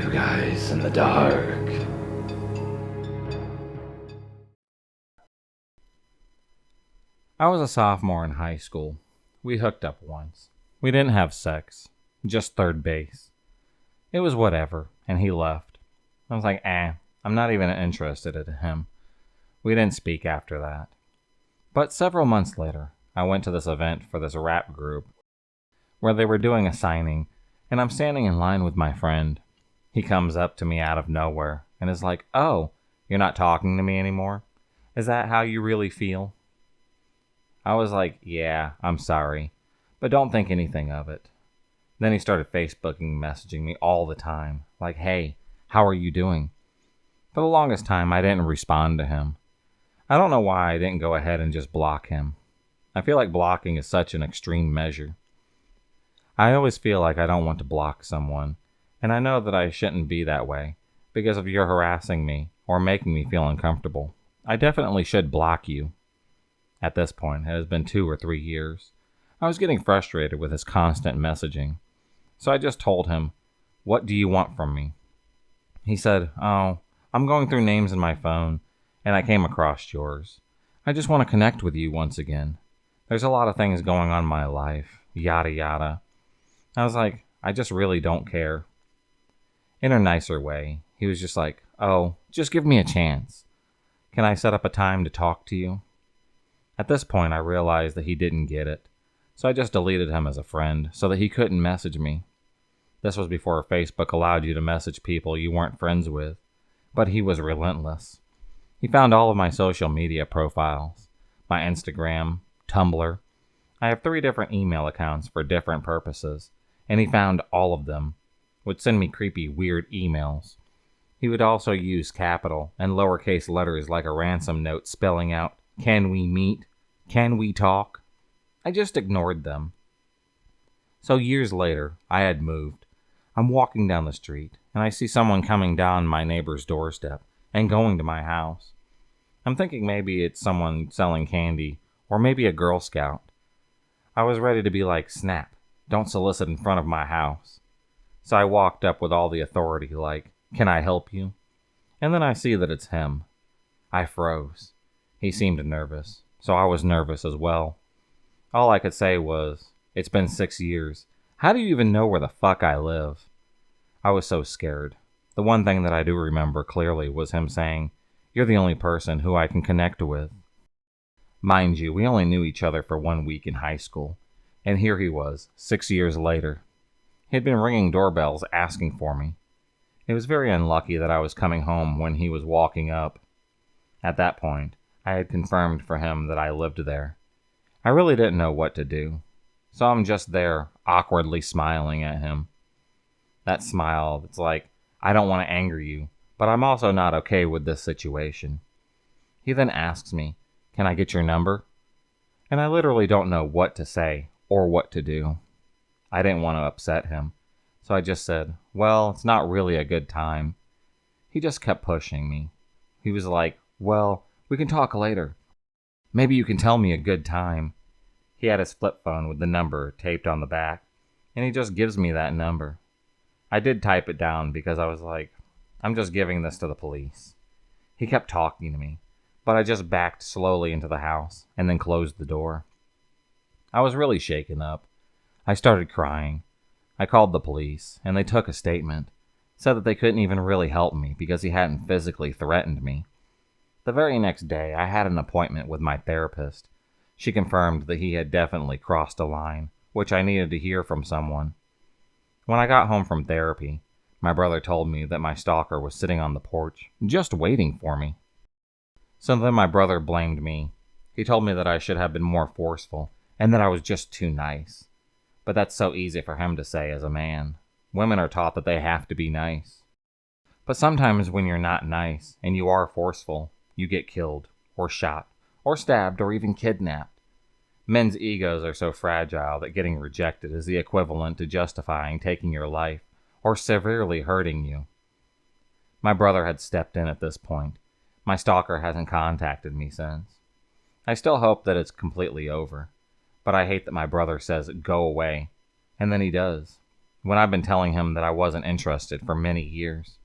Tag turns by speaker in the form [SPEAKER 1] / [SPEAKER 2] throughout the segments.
[SPEAKER 1] Two guys in the dark.
[SPEAKER 2] I was a sophomore in high school. We hooked up once. We didn't have sex, just third base. It was whatever, and he left. I was like, I'm not even interested in him. We didn't speak after that. But several months later, I went to this event for this rap group where they were doing a signing, and I'm standing in line with my friend. He comes up to me out of nowhere and is like, "Oh, you're not talking to me anymore? Is that how you really feel?" I was like, "Yeah, I'm sorry, but don't think anything of it." Then he started Facebooking, messaging me all the time, like, "Hey, how are you doing?" For the longest time, I didn't respond to him. I don't know why I didn't go ahead and just block him. I feel like blocking is such an extreme measure. I always feel like I don't want to block someone, and I know that I shouldn't be that way, because if you're harassing me or making me feel uncomfortable, I definitely should block you. At this point, it has been 2 or 3 years. I was getting frustrated with his constant messaging, so I just told him, "What do you want from me?" He said, "Oh, I'm going through names in my phone, and I came across yours. I just want to connect with you once again. There's a lot of things going on in my life, yada yada." I was like, "I just really don't care." In a nicer way, he was just like, "Oh, just give me a chance. Can I set up a time to talk to you?" At this point, I realized that he didn't get it, so I just deleted him as a friend so that he couldn't message me. This was before Facebook allowed you to message people you weren't friends with, but he was relentless. He found all of my social media profiles, my Instagram, Tumblr. I have 3 different email accounts for different purposes, and he found all of them, would send me creepy, weird emails. He would also use capital and lowercase letters like a ransom note spelling out, "Can we meet? Can we talk?" I just ignored them. So years later, I had moved. I'm walking down the street, and I see someone coming down my neighbor's doorstep and going to my house. I'm thinking maybe it's someone selling candy, or maybe a Girl Scout. I was ready to be like, "Snap, don't solicit in front of my house." So I walked up with all the authority like, "Can I help you?" And then I see that it's him. I froze. He seemed nervous, so I was nervous as well. All I could say was, "It's been 6 years. How do you even know where the fuck I live?" I was so scared. The one thing that I do remember clearly was him saying, "You're the only person who I can connect with." Mind you, we only knew each other for 1 week in high school, and here he was, 6 years later. He had been ringing doorbells asking for me. It was very unlucky that I was coming home when he was walking up. At that point, I had confirmed for him that I lived there. I really didn't know what to do, so I'm just there, awkwardly smiling at him. That smile that's like, I don't want to anger you, but I'm also not okay with this situation. He then asks me, "Can I get your number?" And I literally don't know what to say or what to do. I didn't want to upset him, so I just said, "Well, it's not really a good time." He just kept pushing me. He was like, "Well, we can talk later. Maybe you can tell me a good time." He had his flip phone with the number taped on the back, and he just gives me that number. I did type it down because I was like, I'm just giving this to the police. He kept talking to me, but I just backed slowly into the house and then closed the door. I was really shaken up. I started crying. I called the police, and they took a statement, said that they couldn't even really help me because he hadn't physically threatened me. The very next day, I had an appointment with my therapist. She confirmed that he had definitely crossed a line, which I needed to hear from someone. When I got home from therapy, my brother told me that my stalker was sitting on the porch, just waiting for me. So then my brother blamed me. He told me that I should have been more forceful, and that I was just too nice. But that's so easy for him to say as a man. Women are taught that they have to be nice. But sometimes when you're not nice, and you are forceful, you get killed, or shot, or stabbed, or even kidnapped. Men's egos are so fragile that getting rejected is the equivalent to justifying taking your life, or severely hurting you. My brother had stepped in at this point. My stalker hasn't contacted me since. I still hope that it's completely over, but I hate that my brother says, "Go away," and then he does. when I've been telling him that I wasn't interested for many years.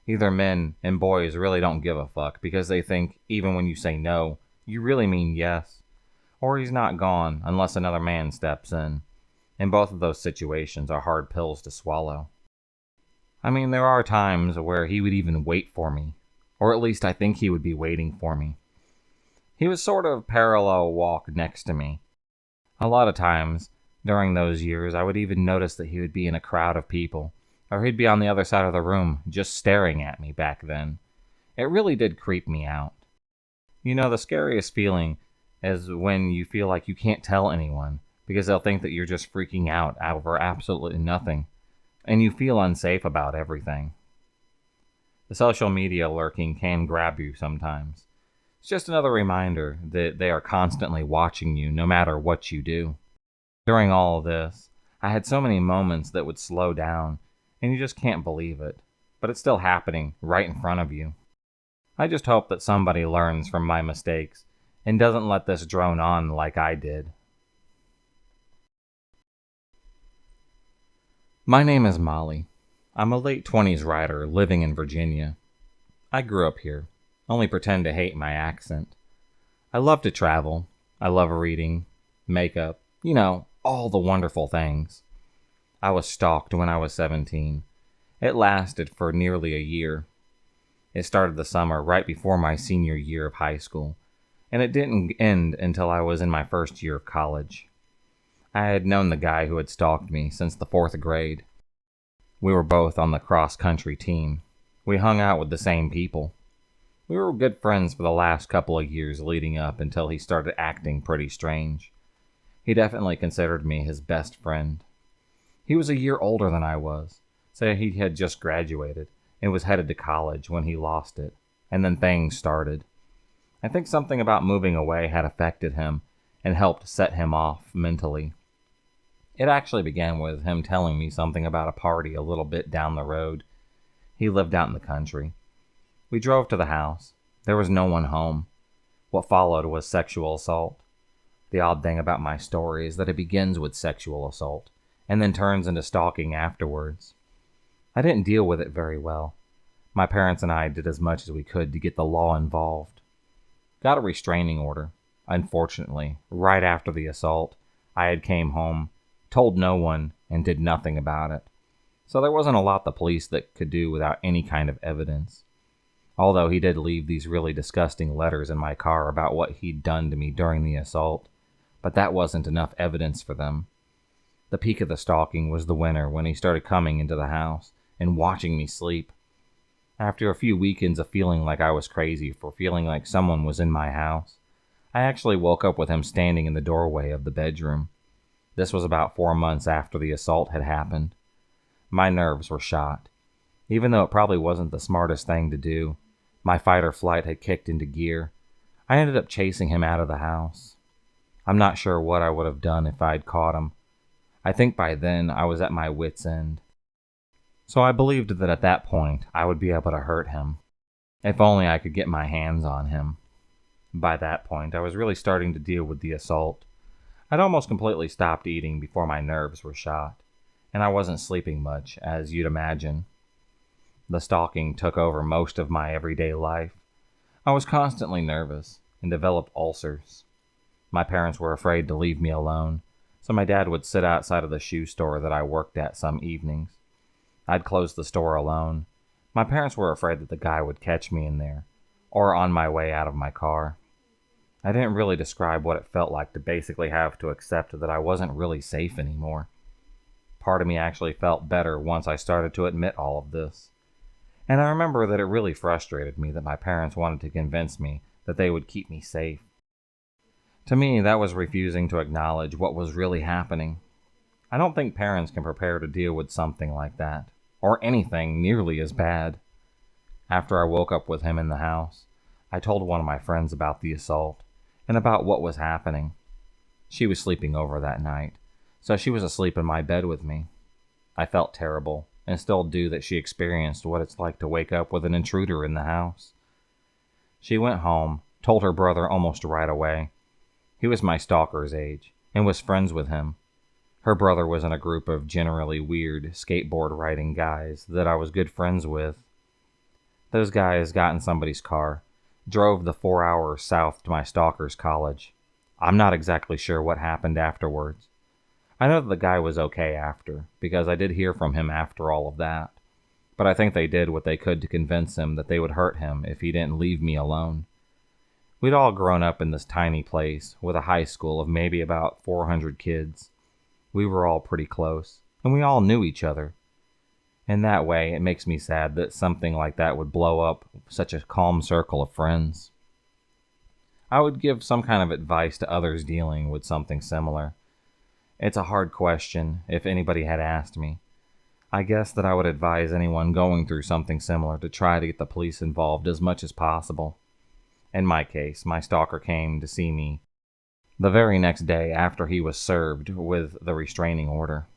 [SPEAKER 2] Either men and boys really don't give a fuck because they think even when you say no, you really mean yes, or he's not gone unless another man steps in. And both of those situations are hard pills to swallow. I mean, there are times where he would even wait for me, or at least I think he would be waiting for me. He was sort of parallel walk next to me. A lot of times during those years, I would even notice that he would be in a crowd of people, or he'd be on the other side of the room just staring at me back then. It really did creep me out. You know, the scariest feeling is when you feel like you can't tell anyone because they'll think that you're just freaking out over absolutely nothing, and you feel unsafe about everything. The social media lurking can grab you sometimes. It's just another reminder that they are constantly watching you no matter what you do. During all of this, I had so many moments that would slow down, and you just can't believe it, but it's still happening right in front of you. I just hope that somebody learns from my mistakes and doesn't let this drone on like I did. My name is Molly. I'm a late 20s writer living in Virginia. I grew up here, only pretend to hate my accent. I love to travel. I love reading, makeup, all the wonderful things. I was stalked when I was 17. It lasted for nearly a year. It started the summer right before my senior year of high school, and it didn't end until I was in my first year of college. I had known the guy who had stalked me since the 4th grade. We were both on the cross-country team. We hung out with the same people. We were good friends for the last couple of years leading up until he started acting pretty strange. He definitely considered me his best friend. He was a year older than I was, so he had just graduated and was headed to college when he lost it, and then things started. I think something about moving away had affected him and helped set him off mentally. It actually began with him telling me something about a party a little bit down the road. He lived out in the country. We drove to the house. There was no one home. What followed was sexual assault. The odd thing about my story is that it begins with sexual assault and then turns into stalking afterwards. I didn't deal with it very well. My parents and I did as much as we could to get the law involved. Got a restraining order. Unfortunately, right after the assault, I had came home, told no one, and did nothing about it. So there wasn't a lot the police that could do without any kind of evidence. Although he did leave these really disgusting letters in my car about what he'd done to me during the assault, but that wasn't enough evidence for them. The peak of the stalking was the winter when he started coming into the house and watching me sleep. After a few weekends of feeling like I was crazy for feeling like someone was in my house, I actually woke up with him standing in the doorway of the bedroom. This was about 4 months after the assault had happened. My nerves were shot. Even though it probably wasn't the smartest thing to do, my fight or flight had kicked into gear. I ended up chasing him out of the house. I'm not sure what I would have done if I'd caught him. I think by then I was at my wit's end. So I believed that at that point I would be able to hurt him. If only I could get my hands on him. By that point, I was really starting to deal with the assault. I'd almost completely stopped eating before my nerves were shot, and I wasn't sleeping much, as you'd imagine. The stalking took over most of my everyday life. I was constantly nervous and developed ulcers. My parents were afraid to leave me alone, so my dad would sit outside of the shoe store that I worked at some evenings. I'd close the store alone. My parents were afraid that the guy would catch me in there, or on my way out of my car. I didn't really describe what it felt like to basically have to accept that I wasn't really safe anymore. Part of me actually felt better once I started to admit all of this. And I remember that it really frustrated me that my parents wanted to convince me that they would keep me safe. To me, that was refusing to acknowledge what was really happening. I don't think parents can prepare to deal with something like that, or anything nearly as bad. After I woke up with him in the house, I told one of my friends about the assault and about what was happening. She was sleeping over that night, so she was asleep in my bed with me. I felt terrible, and still do, that she experienced what it's like to wake up with an intruder in the house. She went home, told her brother almost right away. He was my stalker's age, and was friends with him. Her brother was in a group of generally weird skateboard riding guys that I was good friends with. Those guys got in somebody's car, drove the 4 hours south to my stalker's college. I'm not exactly sure what happened afterwards. I know that the guy was okay after, because I did hear from him after all of that. But I think they did what they could to convince him that they would hurt him if he didn't leave me alone. We'd all grown up in this tiny place with a high school of maybe about 400 kids. We were all pretty close, and we all knew each other. In that way, it makes me sad that something like that would blow up such a calm circle of friends. I would give some kind of advice to others dealing with something similar. It's a hard question if anybody had asked me. I guess that I would advise anyone going through something similar to try to get the police involved as much as possible. In my case, my stalker came to see me the very next day after he was served with the restraining order.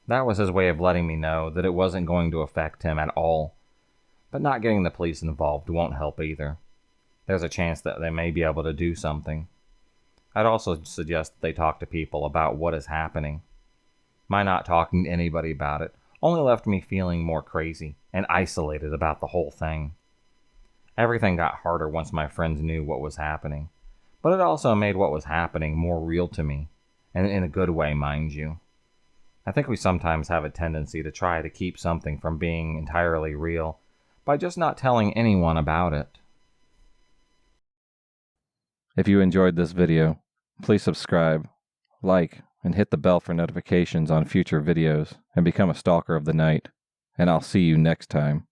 [SPEAKER 2] That was his way of letting me know that it wasn't going to affect him at all. But not getting the police involved won't help either. There's a chance that they may be able to do something. I'd also suggest that they talk to people about what is happening. My not talking to anybody about it only left me feeling more crazy and isolated about the whole thing. Everything got harder once my friends knew what was happening, but it also made what was happening more real to me, and in a good way, mind you. I think we sometimes have a tendency to try to keep something from being entirely real by just not telling anyone about it.
[SPEAKER 3] If you enjoyed this video, please subscribe, like, and hit the bell for notifications on future videos and become a stalker of the night. And I'll see you next time.